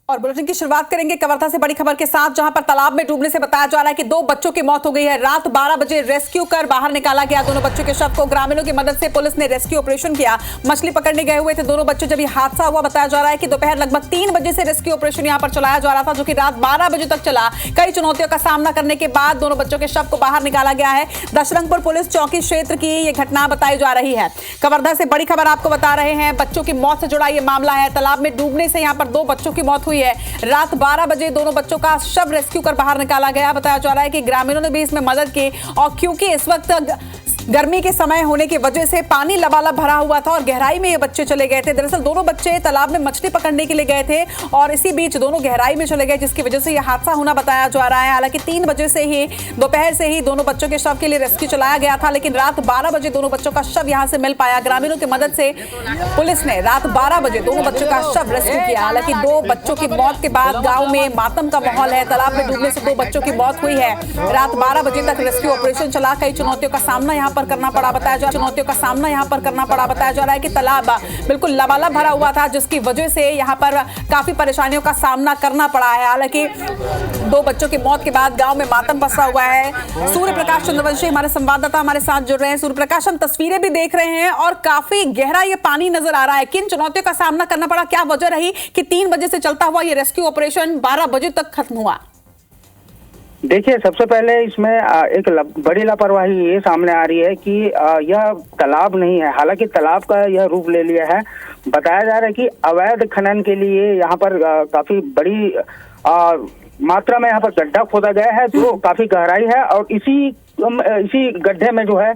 और बुलेटिन की शुरुआत करेंगे कवर्धा से बड़ी खबर के साथ, जहां पर तालाब में डूबने से बताया जा रहा है कि 2 बच्चों की मौत हो गई है। रात 12 बजे रेस्क्यू कर बाहर निकाला गया दोनों बच्चों के शव को। ग्रामीणों की मदद से पुलिस ने रेस्क्यू ऑपरेशन किया। मछली पकड़ने गए हुए थे दोनों बच्चे जब ये हादसा हुआ। बताया जा रहा है कि दोपहर लगभग 3 बजे से रेस्क्यू ऑपरेशन यहां पर चलाया जा रहा था, जो कि रात 12 बजे तक चला। कई चुनौतियों का सामना करने के बाद दोनों बच्चों के शव को बाहर निकाला गया है। दशरंगपुर पुलिस चौकी क्षेत्र की यह घटना बताई जा रही है। कवर्धा से बड़ी खबर आपको बता रहे हैं, बच्चों की मौत से जुड़ा यह मामला है। तालाब में डूबने से यहां पर 2 बच्चों की मौत हुई है। रात 12 बजे दोनों बच्चों का शव रेस्क्यू कर बाहर निकाला गया। बताया जा रहा है कि ग्रामीणों ने भी इसमें मदद की, और क्योंकि इस वक्त गर्मी के समय होने की वजह से पानी लबालब भरा हुआ था और गहराई में ये बच्चे चले गए थे। दरअसल दोनों बच्चे तालाब में मछली पकड़ने के लिए गए थे और इसी बीच दोनों गहराई में चले गए, जिसकी वजह से यह हादसा होना बताया जा रहा है। हालांकि 3 बजे से ही दोपहर से ही दोनों बच्चों के शव के लिए रेस्क्यू चलाया गया था, लेकिन रात 12 बजे दोनों बच्चों का शव यहां से मिल पाया। ग्रामीणों की मदद से पुलिस ने रात 12 बजे दोनों बच्चों का शव रेस्क्यू किया। हालांकि 2 बच्चों की मौत के बाद गाँव में मातम का माहौल है। तालाब में डूबने से 2 बच्चों की मौत हुई है। रात 12 बजे तक रेस्क्यू ऑपरेशन चला। कई चुनौतियों का सामना यहां पर करना पड़ा बताया जा रहा है कि तालाब बिल्कुल लबालब भरा हुआ था, जिसकी वजह से यहां पर काफी परेशानियों का सामना करना पड़ा है। हालांकि 2 बच्चों की मौत के बाद गांव में मातम पसरा हुआ है। सूर्य प्रकाश चंद्रवंशी हमारे संवाददाता हमारे साथ जुड़ रहे हैं। सूर्य प्रकाश, हम तस्वीरें भी देख रहे हैं और काफी गहरा ये पानी नजर आ रहा है। किन चुनौतियों का सामना करना पड़ा, क्या वजह रही कि 3 बजे से चलता हुआ ये रेस्क्यू ऑपरेशन 12 बजे तक खत्म हुआ? देखिए, सबसे पहले इसमें एक बड़ी लापरवाही ये सामने आ रही है कि यह तालाब नहीं है। हालांकि तालाब का यह रूप ले लिया है। बताया जा रहा है कि अवैध खनन के लिए यहाँ पर काफी बड़ी मात्रा में यहाँ पर गड्ढा खोदा गया है, जो काफी गहराई है, और इसी गड्ढे में जो है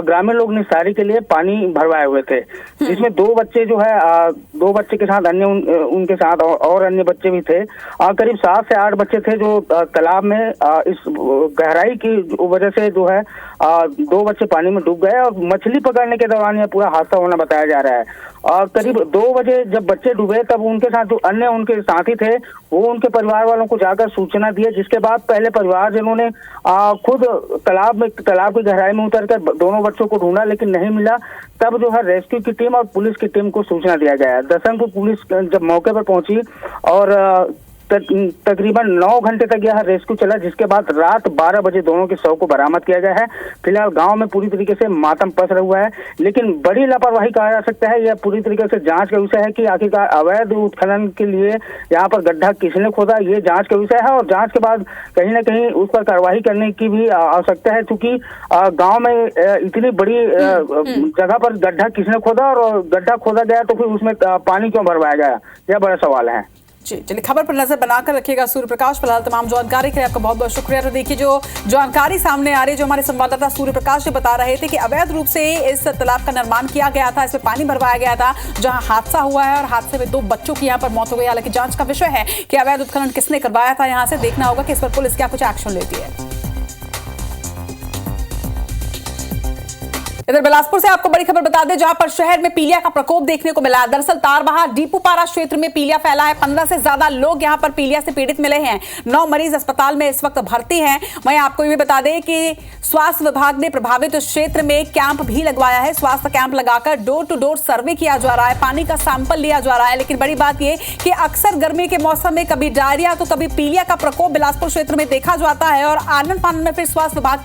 ग्रामीण लोग निस्तारी के लिए पानी भरवाए हुए थे, जिसमें 2 बच्चे जो है 2 बच्चे के साथ अन्य उनके साथ और अन्य बच्चे भी थे। करीब 7 से 8 बच्चे थे जो तालाब में इस गहराई की वजह से जो है 2 बच्चे पानी में डूब गए और मछली पकड़ने के दौरान यह पूरा हादसा होना बताया जा रहा है। करीब 2 बजे जब बच्चे डूबे, तब उनके साथ जो अन्य उनके साथी थे वो उनके परिवार वालों को जाकर सूचना दिए, जिसके बाद पहले परिवारजनों ने खुद तालाब की गहराई में उतरकर दोनों बच्चों को ढूंढा, लेकिन नहीं मिला। तब जो है रेस्क्यू की टीम और पुलिस की टीम को सूचना दिया गया। दशरंगपुर पुलिस जब मौके पर पहुंची और तकरीबन 9 घंटे तक यह रेस्क्यू चला, जिसके बाद रात 12 बजे दोनों के शव को बरामद किया गया है। फिलहाल गांव में पूरी तरीके से मातम पसरा हुआ है, लेकिन बड़ी लापरवाही कहा जा सकता है। यह पूरी तरीके से जांच का विषय है कि आखिरकार अवैध उत्खनन के लिए यहाँ पर गड्ढा किसने खोदा, ये जांच का विषय है। और जांच के बाद कहीं ना कहीं उस पर कार्रवाई करने की भी आवश्यकता है, क्योंकि गाँव में इतनी बड़ी जगह पर गड्ढा किसने खोदा और गड्ढा खोदा गया तो फिर उसमें पानी क्यों भरवाया गया, यह बड़ा सवाल है। जी, चलिए खबर पर नजर बनाकर रखिएगा सूर्य प्रकाश। फिलहाल तमाम जानकारी के लिए आपका बहुत बहुत शुक्रिया। तो देखिए, जो जानकारी सामने आ रही है, जो हमारे संवाददाता सूर्य प्रकाश जी बता रहे थे कि अवैध रूप से इस तालाब का निर्माण किया गया था, इसमें पानी भरवाया गया था, जहां हादसा हुआ है और हादसे में 2 बच्चों की यहां पर मौत हो गई। हालांकि जांच का विषय है कि अवैध उत्खनन किसने करवाया था। यहां से देखना होगा कि इस पर पुलिस क्या कुछ एक्शन लेती है। इधर बिलासपुर से आपको बड़ी खबर बता दें, जहां पर शहर में पीलिया का प्रकोप देखने को मिला। दरअसल तारबहार डीपूपारा क्षेत्र में पीलिया फैला है। 15 से ज्यादा लोग यहां पर पीलिया से पीड़ित मिले हैं। 9 मरीज अस्पताल में इस वक्त भर्ती हैं। वहीं आपको ये भी बता दें कि स्वास्थ्य विभाग ने प्रभावित क्षेत्र में कैंप भी लगवाया है। स्वास्थ्य कैंप लगाकर डोर टू डोर सर्वे किया जा रहा है, पानी का सैंपल लिया जा रहा है। लेकिन बड़ी बात यह कि अक्सर गर्मी के मौसम में कभी डायरिया तो कभी पीलिया का प्रकोप बिलासपुर क्षेत्र में देखा जाता है और आनन फानन में फिर स्वास्थ्य विभाग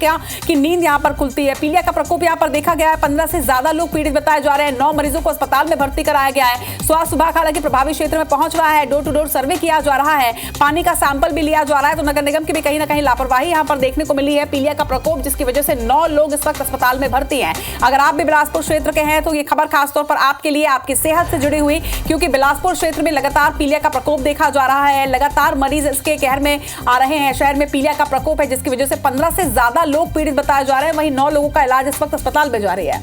की नींद यहां पर खुलती है। पीलिया का प्रकोप यहां पर देखा गया है। 15 से ज्यादा लोग पीड़ित बताए जा रहे हैं। 9 मरीजों को अस्पताल में भर्ती कराया गया है। स्वास्थ्य विभाग हालांकि प्रभावित क्षेत्र में पहुंच रहा है, डोर टू डोर सर्वे किया जा रहा है, पानी का सैंपल भी लिया जा रहा है। तो नगर निगम की भी कहीं ना कहीं लापरवाही यहां पर देखने को मिली है। पीलिया का प्रकोप जिसकी वजह से 9 लोग इस वक्त अस्पताल में भर्ती हैं। अगर आप भी बिलासपुर क्षेत्र के हैं तो ये खबर खासतौर पर आपके लिए, आपकी सेहत से जुड़ी हुई, क्योंकि बिलासपुर क्षेत्र में लगातार पीलिया का प्रकोप देखा जा रहा है। लगातार मरीज इसके कहर में आ रहे हैं। शहर में पीलिया का प्रकोप है, जिसकी वजह से 15 से ज्यादा लोग पीड़ित बताए जा रहे हैं। वहीं 9 लोगों का इलाज इस वक्त अस्पताल में जारी है।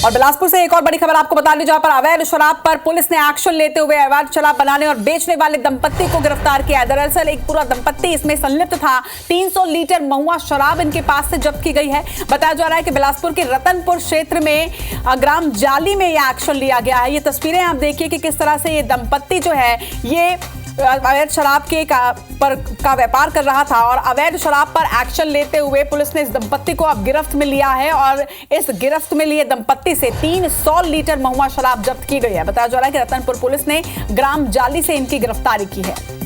और बिलासपुर से एक और बड़ी खबर आपको बता दी, जहां पर अवैध शराब पर पुलिस ने एक्शन लेते हुए अवैध शराब बनाने और बेचने वाले दंपत्ति को गिरफ्तार किया। दरअसल एक पूरा दंपत्ति इसमें संलिप्त था। 300 लीटर महुआ शराब इनके पास से जब्त की गई है। बताया जा रहा है कि बिलासपुर के रतनपुर क्षेत्र में ग्राम जाली में यह एक्शन लिया गया है। ये तस्वीरें आप देखिए कि किस तरह से ये दंपत्ति जो है ये अवैध शराब के का व्यापार कर रहा था और अवैध शराब पर एक्शन लेते हुए पुलिस ने इस दंपत्ति को अब गिरफ्त में लिया है और इस गिरफ्त में लिए दंपत्ति से 300 लीटर महुआ शराब जब्त की गई है। बताया जा रहा है कि रतनपुर पुलिस ने ग्राम जाली से इनकी गिरफ्तारी की है।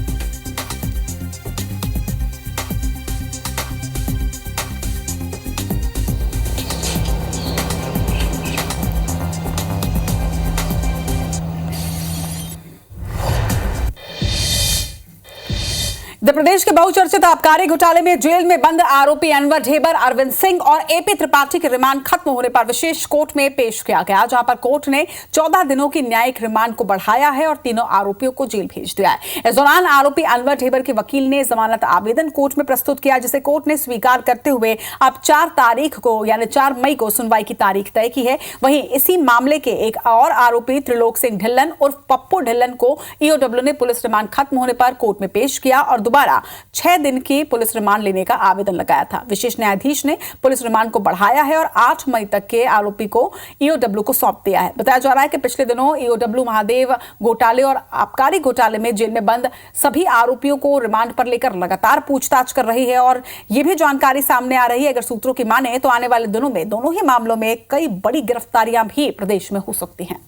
मध्य प्रदेश के बहुचर्चित आबकारी घोटाले में जेल में बंद आरोपी अनवर ढेबर, अरविंद सिंह और एपी त्रिपाठी के रिमांड खत्म होने पर विशेष कोर्ट में पेश किया गया, जहां पर कोर्ट ने 14 दिनों की न्यायिक रिमांड को बढ़ाया है और तीनों आरोपियों को जेल भेज दिया है। इस दौरान आरोपी अनवर ढेबर के वकील ने जमानत आवेदन कोर्ट में प्रस्तुत किया, जिसे कोर्ट ने स्वीकार करते हुए अब 4 तारीख को यानी 4 मई को सुनवाई की तारीख तय की है। वहीं इसी मामले के एक और आरोपी त्रिलोक सिंह ढिल्लन उर्फ पप्पू ढिल्लन को ईओडब्ल्यू ने पुलिस रिमांड खत्म होने पर कोर्ट में पेश किया और दोबारा 6 दिन की पुलिस रिमांड लेने का आवेदन लगाया था। विशेष न्यायाधीश ने पुलिस रिमांड को बढ़ाया है और 8 मई तक के आरोपी को ईओडब्ल्यू को सौंप दिया है। बताया जा रहा है कि पिछले दिनों ईओडब्ल्यू महादेव घोटाले और आबकारी घोटाले में जेल में बंद सभी आरोपियों को रिमांड पर लेकर लगातार पूछताछ कर रही है और यह भी जानकारी सामने आ रही है, अगर सूत्रों की माने तो आने वाले दिनों में दोनों ही मामलों में कई बड़ी गिरफ्तारियां भी प्रदेश में हो सकती हैं।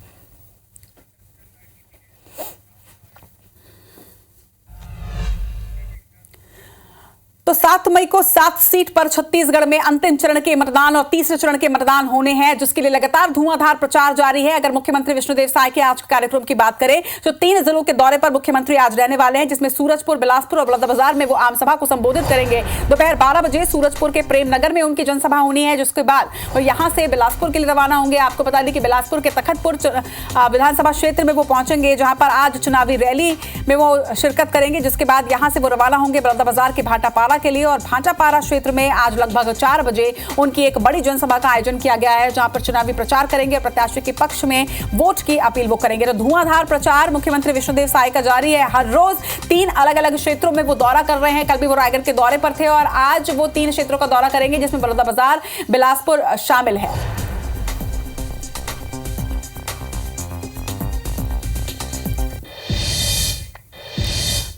तो 7 मई को 7 सीट पर छत्तीसगढ़ में अंतिम चरण के मतदान और तीसरे चरण के मतदान होने हैं, जिसके लिए लगातार धुआंधार प्रचार जारी है। अगर मुख्यमंत्री विष्णुदेव साय के आज के कार्यक्रम की बात करें तो 3 जिलों के दौरे पर मुख्यमंत्री आज रहने वाले हैं, जिसमें सूरजपुर, बिलासपुर और बलौदाबाजार में वो आम सभा को संबोधित करेंगे। दोपहर 12 बजे सूरजपुर के प्रेमनगर में उनकी जनसभा होनी है, जिसके बाद वो यहां से बिलासपुर के लिए रवाना होंगे। आपको बता दें कि बिलासपुर के तखतपुर विधानसभा क्षेत्र में वो पहुंचेंगे, जहां पर आज चुनावी रैली में वो शिरकत करेंगे, जिसके बाद यहां से वो रवाना होंगे बलौदाबाजार के भाटापारा के लिए। और भाटापारा क्षेत्र में आज लगभग 4 बजे उनकी एक बड़ी जनसभा का आयोजन किया गया है, जहां पर चुनावी प्रचार करेंगे, प्रत्याशी के पक्ष में वोट की अपील वो करेंगे। तो धुआंधार प्रचार मुख्यमंत्री विष्णुदेव साय का जारी है। हर रोज 3 अलग अलग क्षेत्रों में वो दौरा कर रहे हैं। कल भी वो रायगढ़ के दौरे पर थे और आज वो 3 क्षेत्रों का दौरा करेंगे, जिसमें बलौदाबाजार, बिलासपुर शामिल है।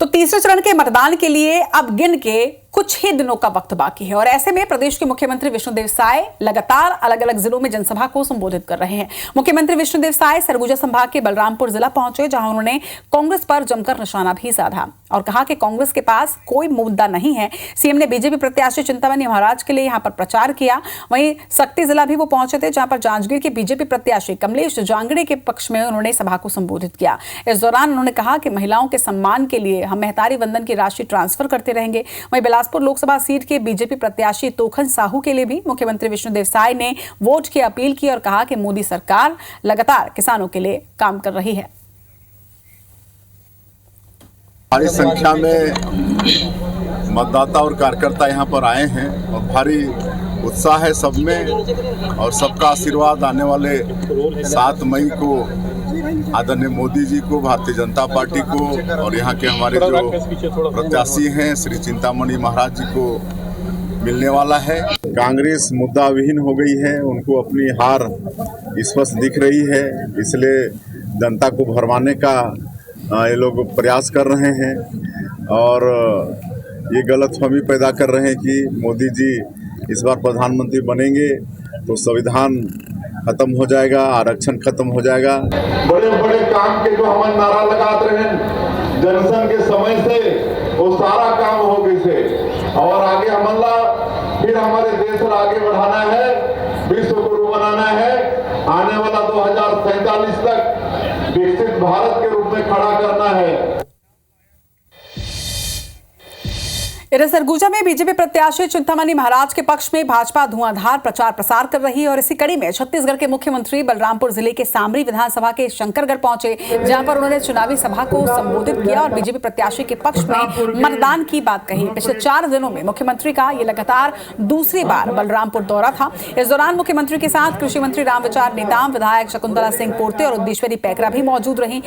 तो तीसरे चरण के मतदान के लिए अब गिन के कुछ ही दिनों का वक्त बाकी है और ऐसे में प्रदेश के मुख्यमंत्री विष्णुदेव साय लगातार अलग अलग जिलों में जनसभा को संबोधित कर रहे हैं। मुख्यमंत्री विष्णुदेव साय सरगुजा संभाग के बलरामपुर जिला पहुंचे, जहां उन्होंने कांग्रेस पर जमकर निशाना भी साधा और कहा कि कांग्रेस के पास कोई मुद्दा नहीं है। सीएम ने बीजेपी प्रत्याशी चिंतामणि महाराज के लिए यहां पर प्रचार किया। वहीं सक्ती जिला भी वो पहुंचे थे, जहां पर जांजगीर के बीजेपी प्रत्याशी कमलेश जांगड़े के पक्ष में उन्होंने सभा को संबोधित किया। इस दौरान उन्होंने कहा कि महिलाओं के सम्मान के लिए हम महतारी वंदन की राशि ट्रांसफर करते रहेंगे। वहीं बिलासपुर लोकसभा सीट के बीजेपी प्रत्याशी तोखन साहू के लिए भी मुख्यमंत्री विष्णुदेव साय ने वोट की अपील की और कहा कि मोदी सरकार लगातार किसानों के लिए काम कर रही है। भारी संख्या में मतदाता और कार्यकर्ता यहाँ पर आए हैं और भारी उत्साह है सब में और सबका आशीर्वाद आने वाले 7 मई को आदरणीय मोदी जी को, भारतीय जनता पार्टी को और यहाँ के हमारे जो प्रत्याशी हैं श्री चिंतामणि महाराज जी को मिलने वाला है। कांग्रेस मुद्दा विहीन हो गई है, उनको अपनी हार स्पष्ट दिख रही है, इसलिए जनता को भरमाने का ये लोग प्रयास कर रहे हैं और ये गलतफहमी पैदा कर रहे हैं कि मोदी जी इस बार प्रधानमंत्री बनेंगे तो संविधान खत्म हो जाएगा, आरक्षण खत्म हो जाएगा। बड़े बड़े काम के जो हमारे नारा लगाते रहे जनसंघ के समय से वो सारा काम हो गए थे और आगे हमला फिर हमारे देश को आगे बढ़ाना है, विश्व गुरु बनाना है, आने वाला 2047 तक विकसित भारत के रूप में खड़ा करना है। इधर सरगुजा में बीजेपी प्रत्याशी चिंतामणि महाराज के पक्ष में भाजपा धुआंधार प्रचार प्रसार कर रही है और इसी कड़ी में छत्तीसगढ़ के मुख्यमंत्री बलरामपुर जिले के सामरी विधानसभा के शंकरगढ़ पहुंचे, जहां पर उन्होंने चुनावी सभा को संबोधित किया और बीजेपी प्रत्याशी के पक्ष में मतदान की बात कही। पिछले 4 दिनों में मुख्यमंत्री का ये लगातार दूसरी बार बलरामपुर दौरा था। इस दौरान मुख्यमंत्री के साथ कृषि मंत्री रामविचार नेताम, विधायक शकुंतला सिंह पोर्ते और उद्देश्वरी पैकरा भी मौजूद रही।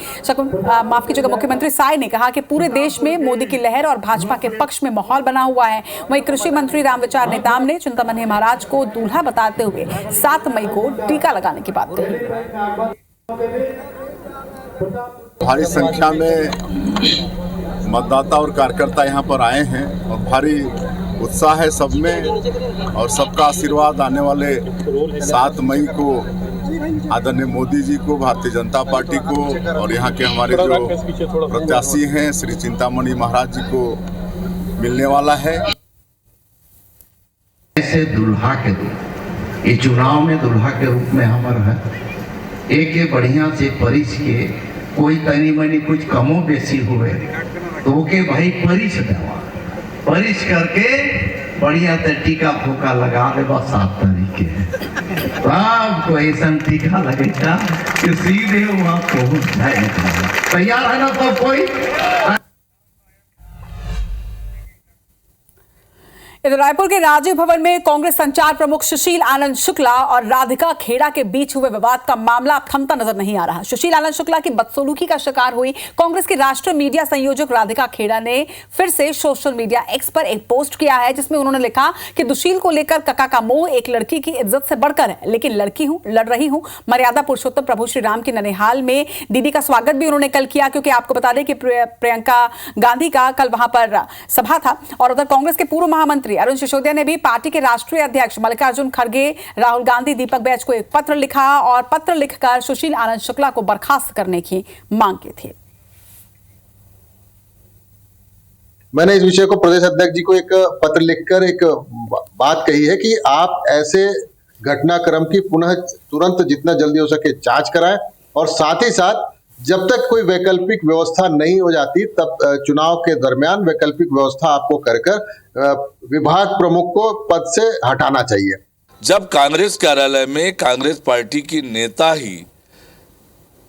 माफ कीजिएगा, मुख्यमंत्री साय ने कहा कि पूरे देश में मोदी की लहर और भाजपा के पक्ष में माहौल बना हुआ है। वहीं कृषि मंत्री रामविचार नेताम ने चिंतामणि महाराज को दूल्हा बताते हुए 7 मई को टीका लगाने की बात कही। भारी संख्या में मतदाता और कार्यकर्ता यहाँ पर आए हैं और भारी उत्साह है सब में और सबका आशीर्वाद आने वाले 7 मई को आदरणीय मोदी जी को, भारतीय जनता पार्टी को और यहाँ के हमारे जो प्रत्याशी हैं श्री चिंतामणि महाराज जी को मिलने वाला है। ऐसे दुल्हा के रूप ये चुनाव में दुल्हा के रूप में हमारा है एक बढ़िया से परिच के कोई तनी मनी कुछ कमो बेसी हुए तो के भाई परिच देवा, परिच करके बढ़िया से टीका फूका लगा दे। बस 7 तारीख के आपको ऐसा टीका लगेगा कि सीधे वहां पहुंच जाएगा। तैयार है ना सब कोई? इधर रायपुर के राजीव भवन में कांग्रेस संचार प्रमुख सुशील आनंद शुक्ला और राधिका खेड़ा के बीच हुए विवाद का मामला अब थमता नजर नहीं आ रहा। सुशील आनंद शुक्ला की बदसलूकी का शिकार हुई कांग्रेस की राष्ट्रीय मीडिया संयोजक राधिका खेड़ा ने फिर से सोशल मीडिया एक्स पर एक पोस्ट किया है, जिसमें उन्होंने लिखा कि दुशील को लेकर कका का मोह एक लड़की की इज्जत से बढ़कर है, लेकिन लड़की हूं, लड़ रही हूं। मर्यादा पुरुषोत्तम प्रभु श्री राम के ननिहाल में दीदी का स्वागत भी उन्होंने कल किया, क्योंकि आपको बता दें कि प्रियंका गांधी का कल वहां पर सभा था। और उधर कांग्रेस के पूर्व महामंत्री अरुण सिसोदिया ने भी पार्टी के राष्ट्रीय अध्यक्ष मल्लिकार्जुन खड़गे, राहुल गांधी, दीपक बैज को एक पत्र लिखा और पत्र लिखकर सुशील आनंद शुक्ला को बर्खास्त करने की मांग की थी। मैंने इस विषय को प्रदेश अध्यक्ष जी को एक पत्र लिखकर एक बात कही है कि आप ऐसे घटनाक्रम की पुनः तुरंत जितना जल्दी हो सके जांच कराएं और साथ ही साथ जब तक कोई वैकल्पिक व्यवस्था नहीं हो जाती तब चुनाव के दरमियान वैकल्पिक व्यवस्था आपको कर विभाग प्रमुख को पद से हटाना चाहिए। जब कांग्रेस कार्यालय में कांग्रेस पार्टी की नेता ही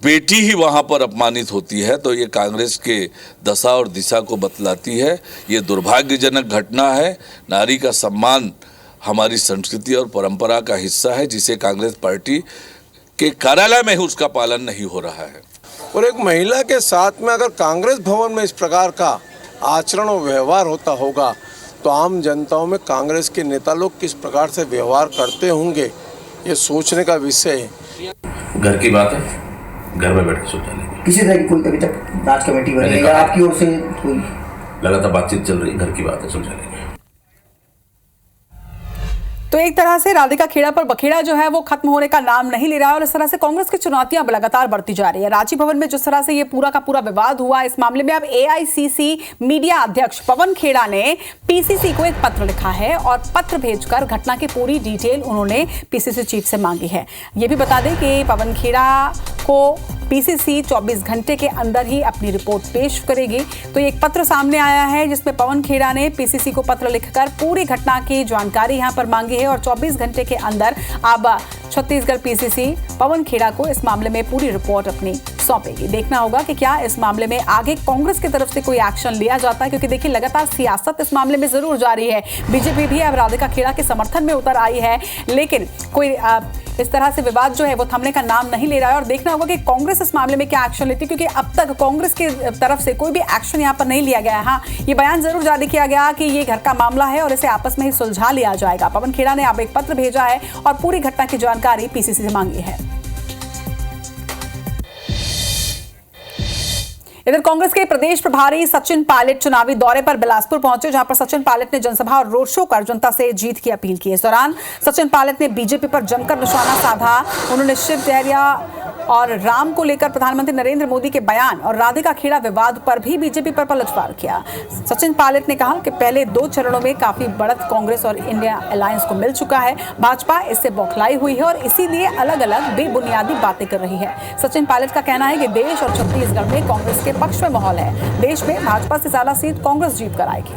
बेटी ही वहां पर अपमानित होती है तो ये कांग्रेस के दशा और दिशा को बतलाती है। ये दुर्भाग्यजनक घटना है। नारी का सम्मान हमारी संस्कृति और परंपरा का हिस्सा है, जिसे कांग्रेस पार्टी के कार्यालय में ही उसका पालन नहीं हो रहा है। और एक महिला के साथ में अगर कांग्रेस भवन में इस प्रकार का आचरण और व्यवहार होता होगा तो आम जनताओं में कांग्रेस के नेता लोग किस प्रकार से व्यवहार करते होंगे, ये सोचने का विषय है। घर की बात है, घर में बैठ के सोचा लेंगे। किसी तरह की कोई अभी तक जांच कमेटी बनी है या आपकी ओर से कोई लगातार बातचीत चल रही है? घर की बात है, सोचा लेंगे। तो एक तरह से राधिका खेड़ा पर बखेड़ा जो है वो खत्म होने का नाम नहीं ले रहा है और इस तरह से कांग्रेस की चुनौतियां लगातार बढ़ती जा रही है। राजीव भवन में जिस तरह से ये पूरा का पूरा विवाद हुआ, इस मामले में अब एआईसीसी मीडिया अध्यक्ष पवन खेड़ा ने पीसीसी को एक पत्र लिखा है और पत्र भेजकर घटना की पूरी डिटेल उन्होंने पीसीसी चीफ से मांगी है। ये भी बता दें कि पवन खेड़ा को पीसीसी 24 घंटे के अंदर ही अपनी रिपोर्ट पेश करेगी। तो एक पत्र सामने आया है जिसमें पवन खेड़ा ने पीसीसी को पत्र लिखकर पूरी घटना की जानकारी यहां पर मांगी है और 24 घंटे के अंदर अब छत्तीसगढ़ पीसीसी पवन खेड़ा को इस मामले में पूरी रिपोर्ट अपनी सौंपेगी। देखना होगा कि क्या इस मामले में आगे कांग्रेस की तरफ से कोई एक्शन लिया जाता है, क्योंकि देखिए लगातार सियासत इस मामले में जरूर जारी है। बीजेपी भी अब राधिका खेड़ा के समर्थन में उतर आई है, लेकिन कोई इस तरह से विवाद जो है वो थमने का नाम नहीं ले रहा है और देखना होगा कि कांग्रेस इस मामले में क्या एक्शन लेती है, क्योंकि अब तक कांग्रेस की तरफ से कोई भी एक्शन यहाँ पर नहीं लिया गया है। हाँ, ये बयान जरूर जारी किया गया कि ये घर का मामला है और इसे आपस में ही सुलझा लिया जाएगा। पवन खेड़ा ने अब एक पत्र भेजा है और पूरी घटना की जानकारी पीसीसी से मांगी है। इधर कांग्रेस के प्रदेश प्रभारी सचिन पायलट चुनावी दौरे पर बिलासपुर पहुंचे, जहां पर सचिन पायलट ने जनसभा और रोड शो कर जनता से जीत की अपील की। इस दौरान सचिन पायलट ने बीजेपी पर जमकर निशाना साधा। उन्होंने शिव डहरिया और राम को लेकर प्रधानमंत्री नरेंद्र मोदी के बयान और राधिका खेड़ा विवाद पर भी बीजेपी पर पलटवार किया। सचिन पायलट ने कहा कि पहले 2 चरणों में काफी बढ़त कांग्रेस और इंडिया अलायंस को मिल चुका है। भाजपा इससे बौखलाई हुई है और इसीलिए अलग अलग बेबुनियादी बातें कर रही है। सचिन पायलट का कहना है कि देश और छत्तीसगढ़ में कांग्रेस के पक्ष में माहौल है। देश में भाजपा से ज्यादा सीट कांग्रेस जीत कर आएगी।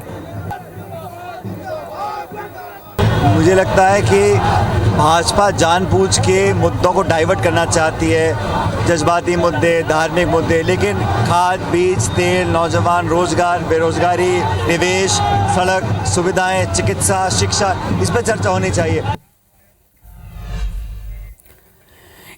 मुझे लगता है कि भाजपा जानबूझ के मुद्दों को डाइवर्ट करना चाहती है, जज्बाती मुद्दे, धार्मिक मुद्दे, लेकिन खाद, बीज, तेल, नौजवान, रोजगार, बेरोजगारी, निवेश, सड़क सुविधाएं, चिकित्सा, शिक्षा, इस पर चर्चा होनी चाहिए।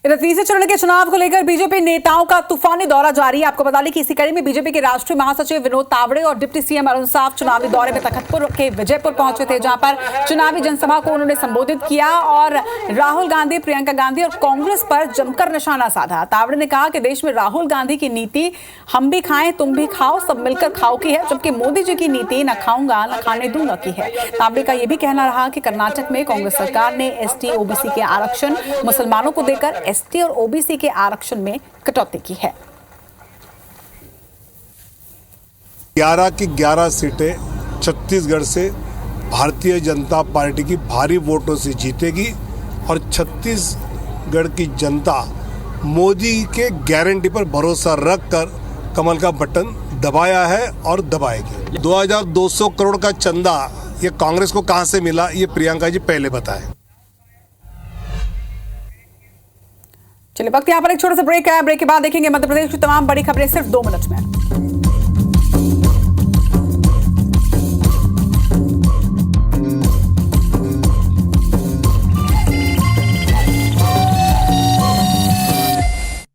इधर तीसरे चरण के चुनाव को लेकर बीजेपी नेताओं का तूफानी दौरा जारी है। आपको बता दें कि इसी कड़ी में बीजेपी के राष्ट्रीय महासचिव विनोद तावड़े और डिप्टी सीएम अरुण साफ चुनावी दौरे में तखतपुर के विजयपुर पहुंचे थे, जहां पर चुनावी जनसभा को उन्होंने संबोधित किया और राहुल गांधी, प्रियंका गांधी और कांग्रेस पर जमकर निशाना साधा। तावड़े ने कहा कि देश में राहुल गांधी की नीति हम भी खाएं तुम भी खाओ सब मिलकर खाओ की है, जबकि मोदी जी की नीति न खाऊंगा न खाने दूंगा की है। तावड़े का यह भी कहना रहा कि कर्नाटक में कांग्रेस सरकार ने एसटी ओबीसी के आरक्षण मुसलमानों को देकर एसटी और ओबीसी के आरक्षण में कटौती की है। 11 की 11 सीटें छत्तीसगढ़ से भारतीय जनता पार्टी की भारी वोटों से जीतेगी और छत्तीसगढ़ की जनता मोदी के गारंटी पर भरोसा रखकर कमल का बटन दबाया है और दबाएगी। 2200 करोड़ का चंदा ये कांग्रेस को कहां से मिला, ये प्रियंका जी पहले बताएं। चलिए वक्त यहाँ पर एक छोटा सा ब्रेक है। ब्रेक के बाद देखेंगे मध्य प्रदेश की तमाम बड़ी खबरें सिर्फ 2 मिनट में।